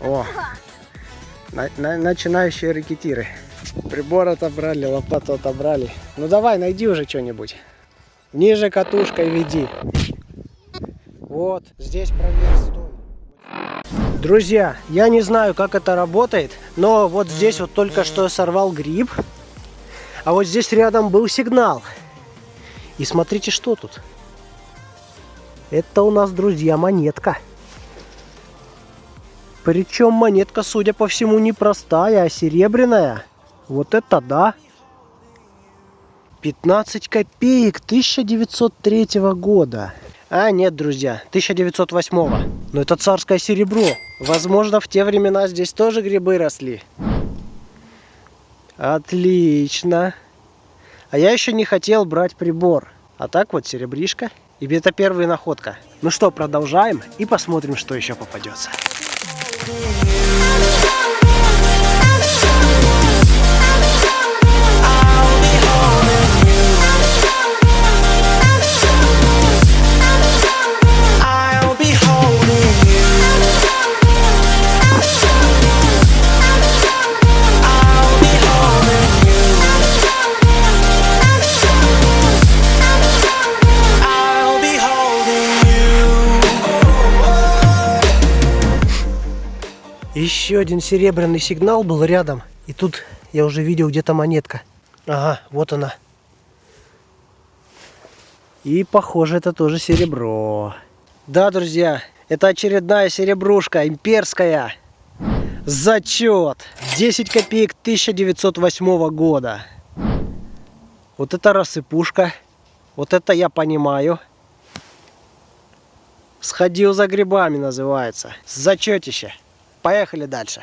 О, начинающие рэкетиры. Прибор отобрали, лопату отобрали. Ну давай, найди уже что-нибудь. Ниже катушкой веди. Вот, здесь проверь, стой. Друзья, я не знаю, как это работает, но вот здесь вот только что сорвал гриб. А вот здесь рядом был сигнал. И смотрите, что тут. Это у нас, друзья, монетка. Причем монетка, судя по всему, не простая, а серебряная. Вот это да. 15 копеек 1903 года. А нет, друзья, 1908. Но это царское серебро. Возможно, в те времена здесь тоже грибы росли. Отлично. А я еще не хотел брать прибор. А так вот серебришка. И это первая находка. Ну что, продолжаем и посмотрим, что еще попадется. Еще один серебряный сигнал был рядом. И тут я уже видел где-то монетка. Ага, вот она. И похоже, это тоже серебро. Да, друзья, это очередная серебрушка, имперская. Зачет. 10 копеек 1908 года. Вот это рассыпушка. Вот это я понимаю. Сходил за грибами, называется. Зачетище. Поехали дальше.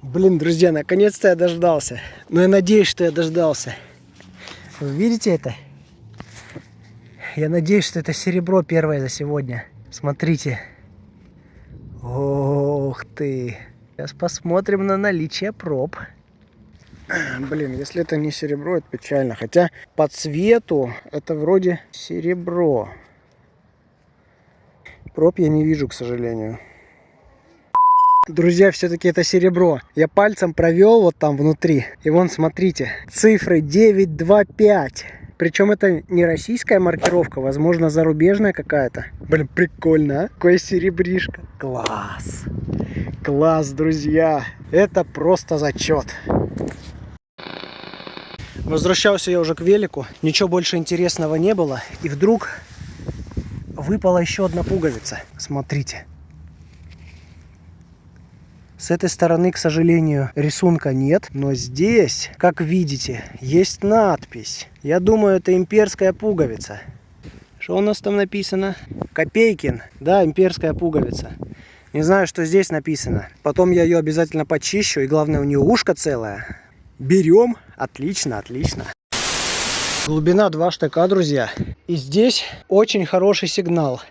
Блин, друзья, наконец-то я дождался. Но я надеюсь, что я дождался. Вы видите это? Я надеюсь, что это серебро первое за сегодня. Смотрите. Ох ты. Сейчас посмотрим на наличие проб. Блин, если это не серебро, это печально. Хотя по цвету это вроде серебро. Проб я не вижу, к сожалению. Друзья, все-таки это серебро. Я пальцем провел вот там внутри. И вон, смотрите, цифры 925. Причем это не российская маркировка, возможно, зарубежная какая-то. Блин, прикольно, а? Какое серебришко. Класс. Класс, друзья. Это просто зачет. Возвращался я уже к велику. Ничего больше интересного не было. И вдруг выпала еще одна пуговица. Смотрите. С этой стороны, к сожалению, рисунка нет, но здесь, как видите, есть надпись. Я думаю, это имперская пуговица. Что у нас там написано? Копейкин. Да, имперская пуговица. Не знаю, что здесь написано. Потом я ее обязательно почищу, и главное, у нее ушко целое. Берем. Отлично, отлично. Глубина 2 штыка, друзья. И здесь очень хороший сигнал.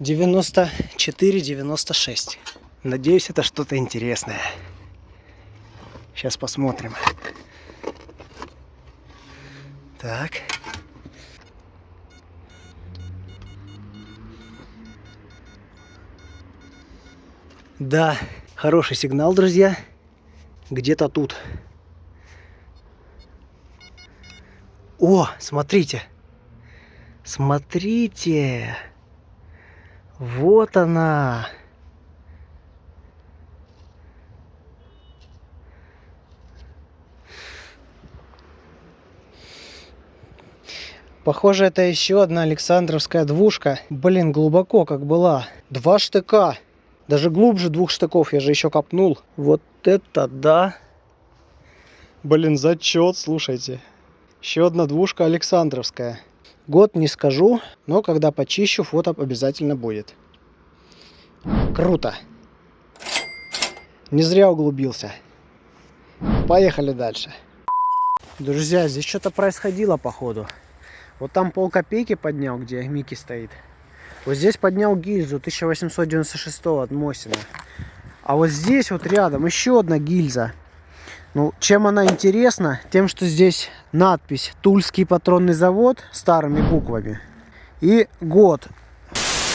94-96. Надеюсь, это что-то интересное. Сейчас посмотрим. Так. Да, хороший сигнал, друзья. Где-то тут. О, смотрите. Смотрите. Вот она. Похоже, это еще одна Александровская двушка. Блин, глубоко как была. 2 штыка. Даже глубже 2 штыков. Я же еще копнул. Вот это да. Блин, зачет, слушайте. Еще одна двушка Александровская. Год не скажу, но когда почищу, фото обязательно будет. Круто. Не зря углубился. Поехали дальше. Друзья, здесь что-то происходило, походу. Вот там полкопейки поднял, где Микки стоит. Вот здесь поднял гильзу 1896 от Мосина. А вот здесь вот рядом еще одна гильза. Ну, чем она интересна? Тем, что здесь надпись «Тульский патронный завод» старыми буквами. И год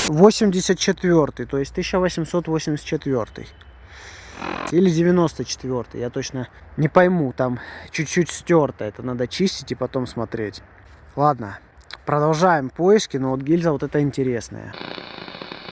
84, то есть 1884. Или 94, я точно не пойму, там чуть-чуть стерто, это надо чистить и потом смотреть. Ладно, продолжаем поиски, но вот гильза вот эта интересная.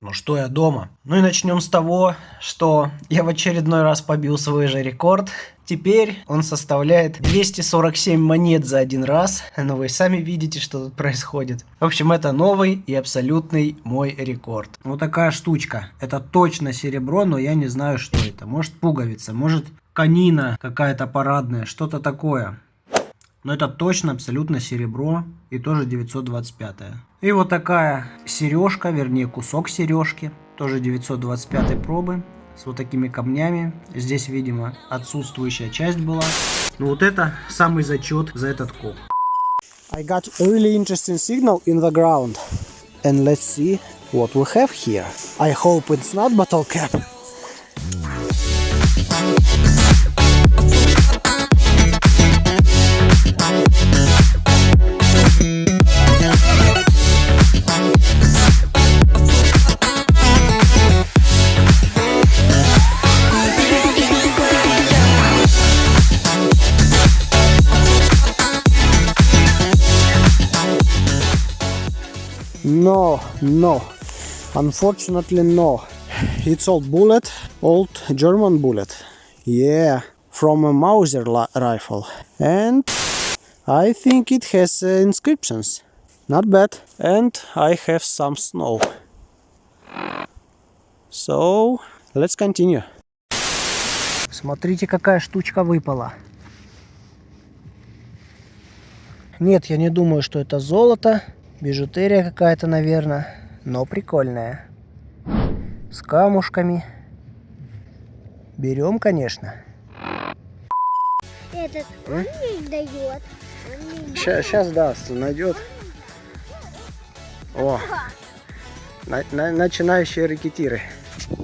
Ну что, я дома. Ну и начнем с того, что я в очередной раз побил свой же рекорд. Теперь он составляет 247 монет за один раз. Но вы сами видите, что тут происходит. В общем, это новый и абсолютный мой рекорд. Вот такая штучка. Это точно серебро, но я не знаю, что это. Может, пуговица, может, конина какая-то парадная, что-то такое. Но это точно абсолютно серебро и тоже 925. И вот такая сережка, вернее кусок сережки, тоже 925 пробы, с вот такими камнями. Здесь, видимо, отсутствующая часть была. Ну вот это самый зачет за этот коп. I got a really interesting signal in the ground. And let's see what we have here. I hope it's not bottle cap. No, unfortunately no. It's old bullet, old German bullet. Yeah, from a Mauser rifle. And I think it has inscriptions. Not bad. And I have some snow. So, let's continue. Смотрите, какая штучка выпала. Нет, я не думаю, что это золото. Бижутерия какая-то, наверное, но прикольная. С камушками. Берем, конечно. Этот он не дает. Сейчас даст, найдет. О, начинающие рэкетиры.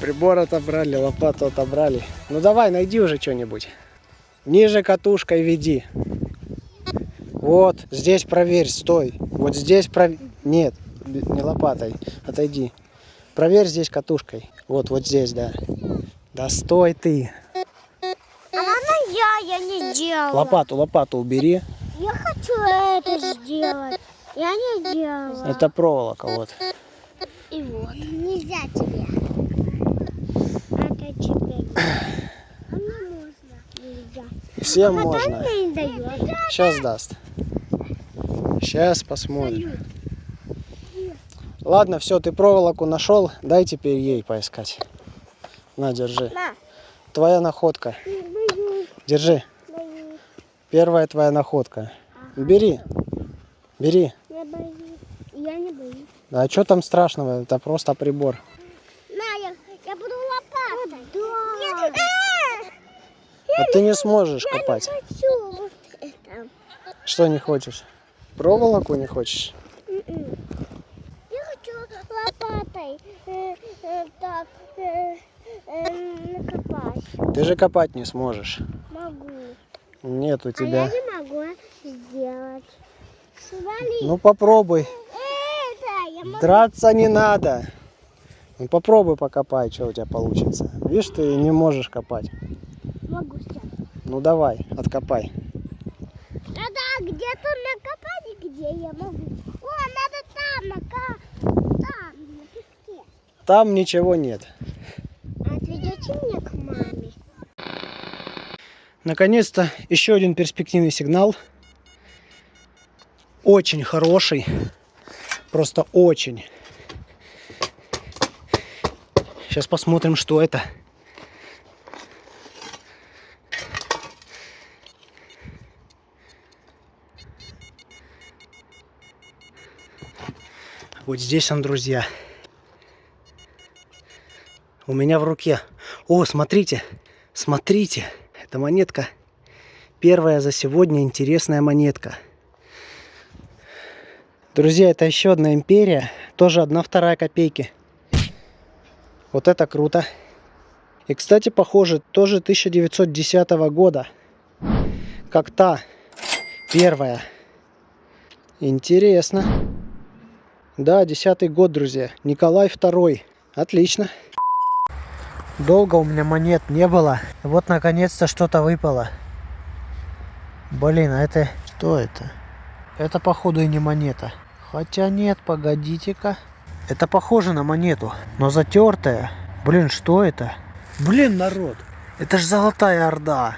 Прибор отобрали, лопату отобрали. Ну давай, найди уже что-нибудь. Ниже катушкой веди. Вот, здесь проверь, стой. Вот здесь проверь. Нет, не лопатой, отойди. Проверь здесь катушкой. Вот здесь, да. Да стой ты. А можно я не делала. Лопату убери. Я хочу это сделать. Я не делала. Это проволока, вот. И вот. Нельзя тебе. Это тебе. А мне можно. Нельзя. Всем А можно. мне не дает. Сейчас даст. Сейчас посмотрим. Ладно, все, ты проволоку нашел, дай теперь ей поискать. На, держи. На. Твоя находка. Держи. Первая твоя находка. Бери. Бери. Я боюсь. Я не боюсь. А что там страшного? Это просто прибор. На, я буду лопатой. Да. А ты не сможешь копать. Я не хочу вот это. Что не хочешь? Проволоку не хочешь? Я хочу лопатой так накопать. Ты же копать не сможешь. Могу. Нет у А тебя. я не могу сделать. Свали. Ну попробуй. Это я могу. Драться не надо. Ну попробуй покопай, что у тебя получится. Видишь, ты не можешь копать. Могу сейчас. Ну давай, откопай. Надо где-то накопать, где я могу. О, надо там, там, на песке. Там ничего нет. Отведете меня к маме? Наконец-то еще один перспективный сигнал. Очень хороший. Просто очень. Сейчас посмотрим, что это. Вот здесь он, друзья. У меня в руке. О, смотрите. Смотрите. Это монетка. Первая за сегодня интересная монетка. Друзья, это еще одна империя. Тоже 1/2 копейки. Вот это круто. И, кстати, похоже, тоже 1910 года. Как та первая. Интересно. Да, 10-й год, друзья. Николай II. Отлично. Долго у меня монет не было. Вот наконец-то что-то выпало. Блин, а это... Что это? Это походу и не монета. Хотя нет, погодите-ка. Это похоже на монету, но затертая. Блин, что это? Блин, народ. Это ж Золотая Орда.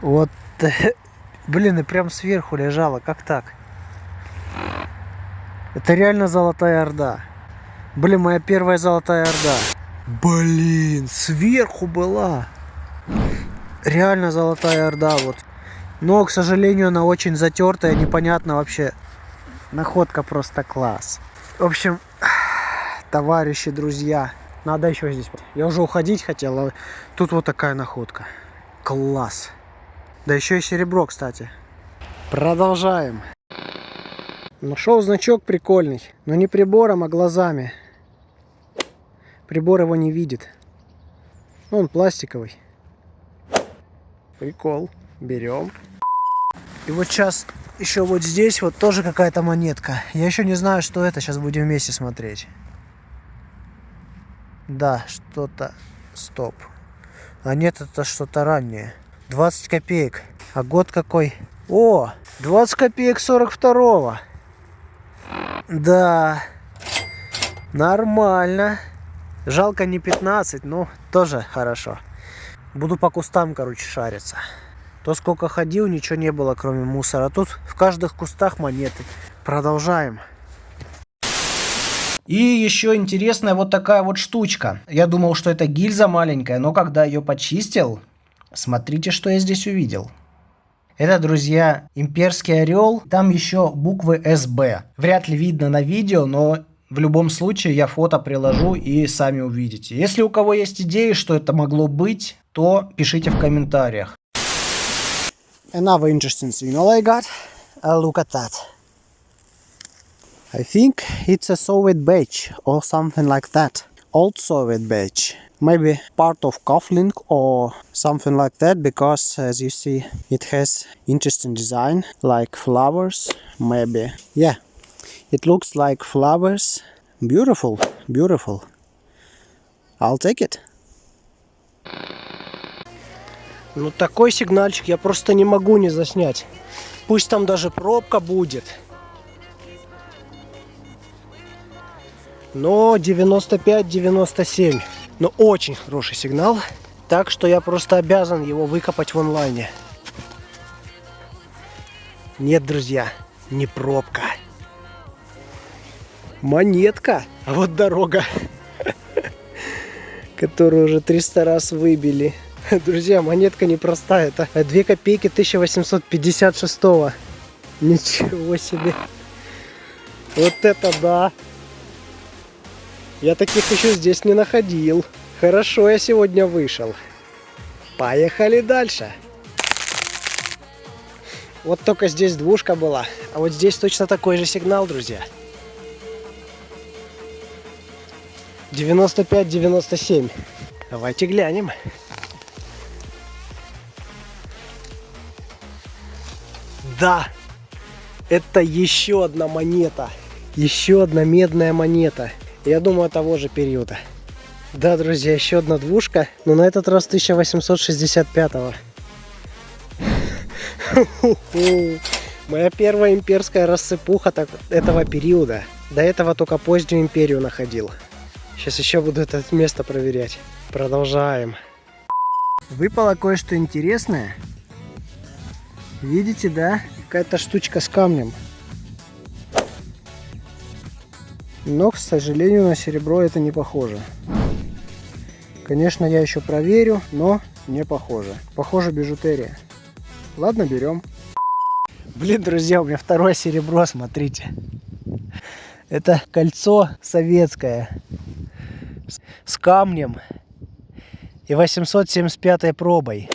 Вот. Блин, и прям сверху лежала. Как так? Это реально Золотая Орда. Блин, моя первая Золотая Орда. Блин, сверху была. Реально Золотая Орда, вот. Но, к сожалению, она очень затертая, непонятно вообще. Находка просто класс. В общем, товарищи, друзья, надо еще здесь. Я уже уходить хотел, а тут вот такая находка. Класс. Да еще и серебро, кстати. Продолжаем. Нашел значок прикольный, но не прибором, а глазами. Прибор его не видит. Он пластиковый. Прикол. Берем. И вот сейчас еще вот здесь вот тоже какая-то монетка. Я еще не знаю, что это. Сейчас будем вместе смотреть. Да, что-то. Стоп. А нет, это что-то раннее. 20 копеек. А год какой? О, 20 копеек 42-го. Да. Нормально. Жалко не 15, но тоже хорошо. Буду по кустам, короче, шариться. То сколько ходил, ничего не было, кроме мусора. Тут в каждых кустах монеты. Продолжаем. И еще интересная вот такая вот штучка. Я думал, что это гильза маленькая, но когда ее почистил, смотрите, что я здесь увидел. Это, друзья, имперский орел. Там еще буквы СБ. Вряд ли видно на видео, но в любом случае я фото приложу и сами увидите. Если у кого есть идеи, что это могло быть, то пишите в комментариях. Another interesting signal I got. Look at that. I think it's a Soviet badge or something like that. Old Soviet badge. Maybe part of cufflink or something like that, because as you see it has interesting design like flowers. Maybe. Yeah. It looks like flowers. Beautiful. Beautiful. I'll take it. Ну такой сигнальчик я просто не могу не заснять. Пусть там даже пробка будет. Но 95-97. Но очень хороший сигнал. Так что я просто обязан его выкопать в онлайне. Нет, друзья, не пробка. Монетка. А вот дорога, которую уже 300 раз выбили. Друзья, монетка непростая. Это 2 копейки 1856. Ничего себе. Вот это да. Я таких еще здесь не находил. Хорошо я сегодня вышел. Поехали дальше. Вот только здесь двушка была. А вот здесь точно такой же сигнал, друзья. 95-97. Давайте глянем. Да, это еще одна монета. Еще одна медная монета. Я думаю, того же периода. Да, друзья, еще одна двушка. Но на этот раз 1865-го. Моя первая имперская рассыпуха этого периода. До этого только позднюю империю находил. Сейчас еще буду это место проверять. Продолжаем. Выпало кое-что интересное. Видите, да? Какая-то штучка с камнем. Но, к сожалению, на серебро это не похоже. Конечно, я еще проверю, но не похоже. Похоже, бижутерия. Ладно, берем. Блин, друзья, у меня второе серебро, смотрите. Это кольцо советское. С камнем. И 875 пробой.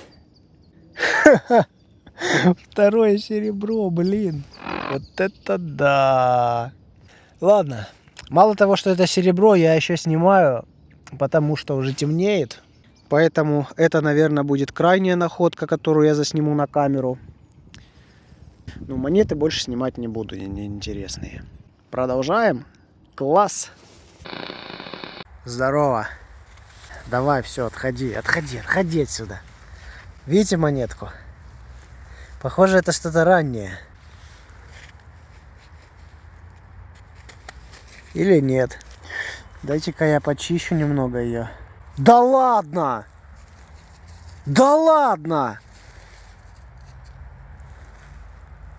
Второе серебро, блин. Вот это да. Ладно. Мало того, что это серебро, я еще снимаю, потому что уже темнеет. Поэтому это, наверное, будет крайняя находка, которую я засниму на камеру. Но монеты больше снимать не буду, неинтересные. Продолжаем. Класс. Здорово. Давай, все, отходи отсюда. Видите монетку? Похоже, это что-то раннее. Или нет? Дайте-ка я почищу немного ее. Да ладно! Да ладно!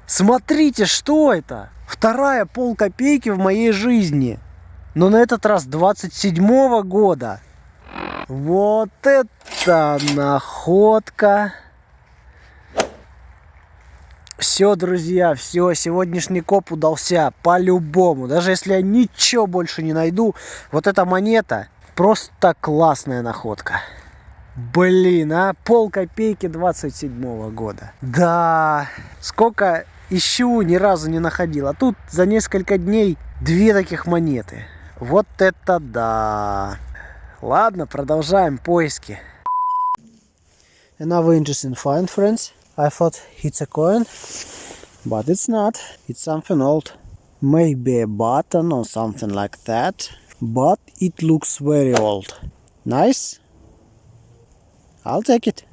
Смотрите, что это? Вторая полкопейки в моей жизни. Но на этот раз 27-го года. Вот это находка. Все, друзья, все, сегодняшний коп удался по-любому. Даже если я ничего больше не найду, вот эта монета просто классная находка. Блин, а полкопейки 27-го года. Да, сколько ищу, ни разу не находил. А тут за несколько дней 2 таких монеты. Вот это да. Ладно, продолжаем поиски. Another interesting find, friends. I thought it's a coin, but it's not. It's something old. Maybe a button or something like that. But it looks very old. Nice. I'll take it.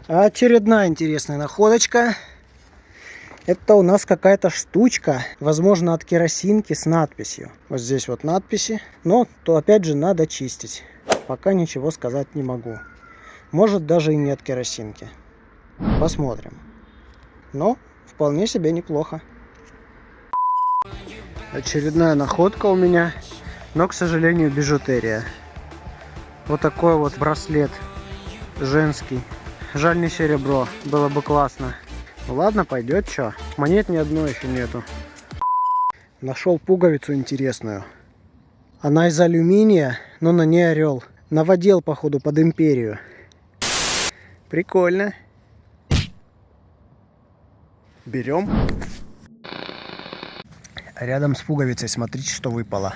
Очередная интересная находочка. Это у нас какая-то штучка, возможно, от керосинки с надписью. Вот здесь вот надписи, но то опять же надо чистить. Пока ничего сказать не могу. Может, даже и не от керосинки. Посмотрим. Но вполне себе неплохо. Очередная находка у меня, но, к сожалению, бижутерия. Вот такой вот браслет женский. Жаль, не серебро, было бы классно. Ладно, пойдет, что. Монет ни одной еще нету. Нашел пуговицу интересную. Она из алюминия, но на ней орел. Новодел, походу, под империю. Прикольно. Берем. Рядом с пуговицей смотрите, что выпало.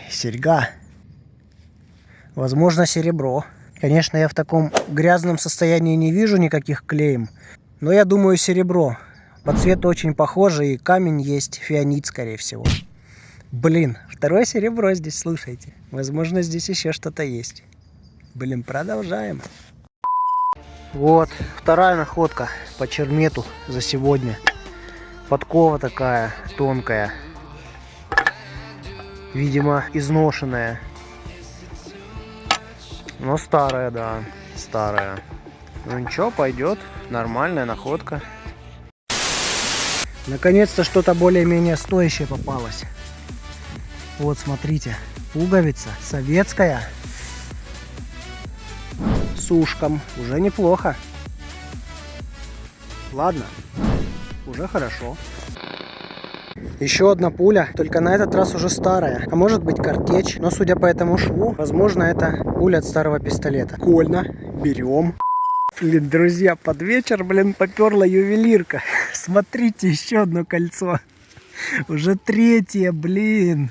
Серьга. Возможно, серебро. Конечно, я в таком грязном состоянии не вижу никаких клеем. Но я думаю, серебро. По цвету очень похоже, и камень есть, фианит, скорее всего. Блин, второе серебро здесь, слушайте. Возможно, здесь еще что-то есть. Блин, продолжаем. Вот, вторая находка по чермету за сегодня. Подкова такая, тонкая. Видимо, изношенная. Но старая, да, старая. Ну ничего, пойдет. Нормальная находка. Наконец-то что-то более-менее стоящее попалось. Вот, смотрите. Пуговица советская. С ушком. Уже неплохо. Ладно. Уже хорошо. Еще одна пуля, только на этот раз уже старая. А может быть картечь. Но судя по этому шву, возможно, это пуля от старого пистолета. Прикольно. Берем. Блин, друзья, под вечер, блин, поперла ювелирка. Смотрите, еще одно кольцо. Уже 3-е, блин.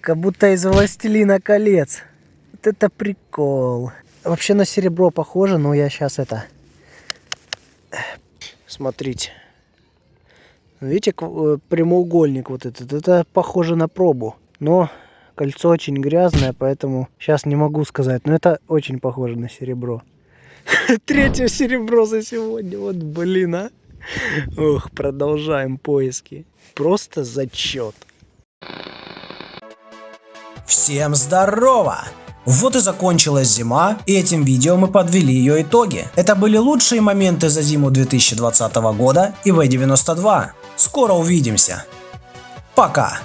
Как будто из «Властелина колец». Вот это прикол. Вообще на серебро похоже, но я сейчас это... Смотрите. Видите, прямоугольник вот этот. Это похоже на пробу. Но кольцо очень грязное, поэтому сейчас не могу сказать. Но это очень похоже на серебро. 3-е серебро за сегодня. Вот блин, а. Ох, продолжаем поиски. Просто зачет. Всем здорово! Вот и закончилась зима, и этим видео мы подвели ее итоги. Это были лучшие моменты за зиму 2020 года и V92. Скоро увидимся. Пока!